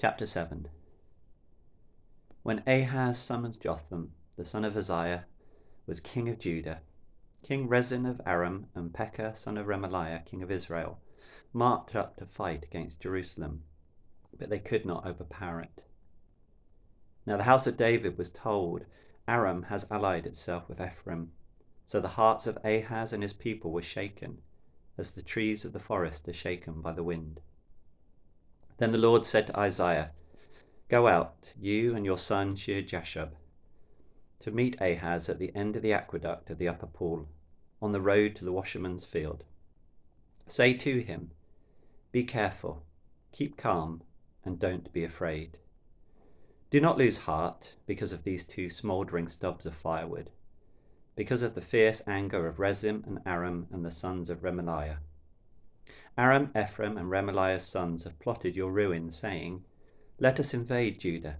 Chapter 7. When Ahaz summoned Jotham, the son of Uzziah, was king of Judah, King Rezin of Aram and Pekah, son of Remaliah, king of Israel, marched up to fight against Jerusalem, but they could not overpower it. Now the house of David was told, Aram has allied itself with Ephraim. So the hearts of Ahaz and his people were shaken, as the trees of the forest are shaken by the wind. Then the Lord said to Isaiah, Go out, you and your son Shear-Jashub, to meet Ahaz at the end of the aqueduct of the upper pool, on the road to the washerman's field. Say to him, Be careful, keep calm, and don't be afraid. Do not lose heart because of these two smouldering stubs of firewood, because of the fierce anger of Rezin and Aram and the sons of Remaliah. Aram, Ephraim, and Remaliah's sons have plotted your ruin, saying, Let us invade Judah.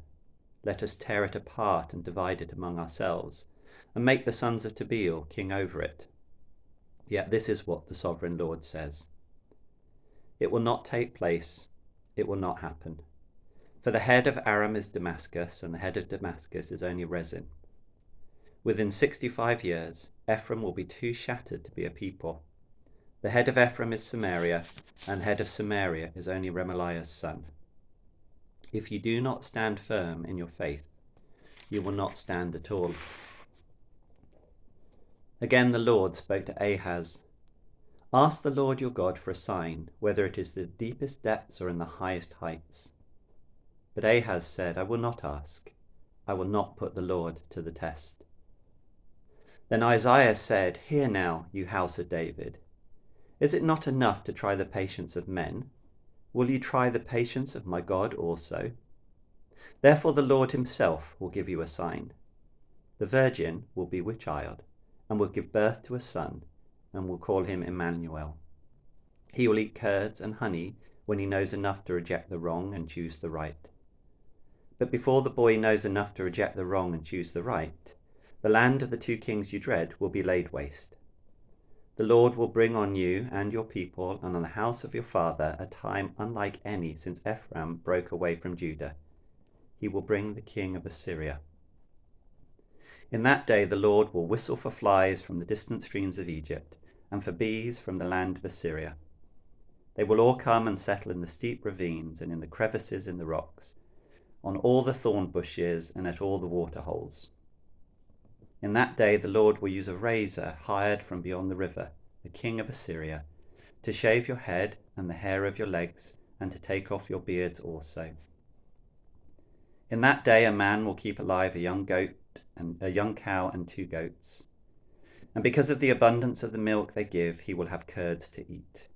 Let us tear it apart and divide it among ourselves, and make the sons of Tabeel king over it. Yet this is what the sovereign Lord says. It will not take place, it will not happen. For the head of Aram is Damascus, and the head of Damascus is only Rezin. Within 65 years, Ephraim will be too shattered to be a people. The head of Ephraim is Samaria, and the head of Samaria is only Remaliah's son. If you do not stand firm in your faith, you will not stand at all. Again the Lord spoke to Ahaz, Ask the Lord your God for a sign, whether it is the deepest depths or in the highest heights. But Ahaz said, I will not ask. I will not put the Lord to the test. Then Isaiah said, Hear now, you house of David. Is it not enough to try the patience of men? Will you try the patience of my God also? Therefore the Lord himself will give you a sign. The virgin will be with child, and will give birth to a son, and will call him Emmanuel. He will eat curds and honey when he knows enough to reject the wrong and choose the right. But before the boy knows enough to reject the wrong and choose the right, the land of the two kings you dread will be laid waste. The Lord will bring on you and your people and on the house of your father a time unlike any since Ephraim broke away from Judah. He will bring the king of Assyria. In that day the Lord will whistle for flies from the distant streams of Egypt, and for bees from the land of Assyria. They will all come and settle in the steep ravines and in the crevices in the rocks, on all the thorn bushes and at all the water holes. In that day the Lord will use a razor hired from beyond the river, the king of Assyria, to shave your head and the hair of your legs, and to take off your beards also. In that day a man will keep alive a young goat and a young cow and 2 goats. And because of the abundance of the milk they give, he will have curds to eat.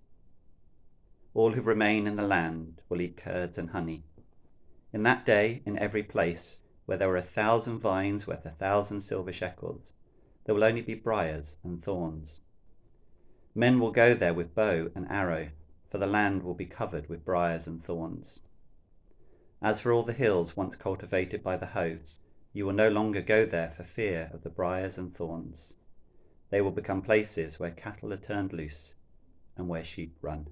All who remain in the land will eat curds and honey. In that day, in every place where there were 1,000 vines worth 1,000 silver shekels, there will only be briars and thorns. Men will go there with bow and arrow, for the land will be covered with briars and thorns. As for all the hills once cultivated by the hoe, you will no longer go there for fear of the briars and thorns. They will become places where cattle are turned loose and where sheep run.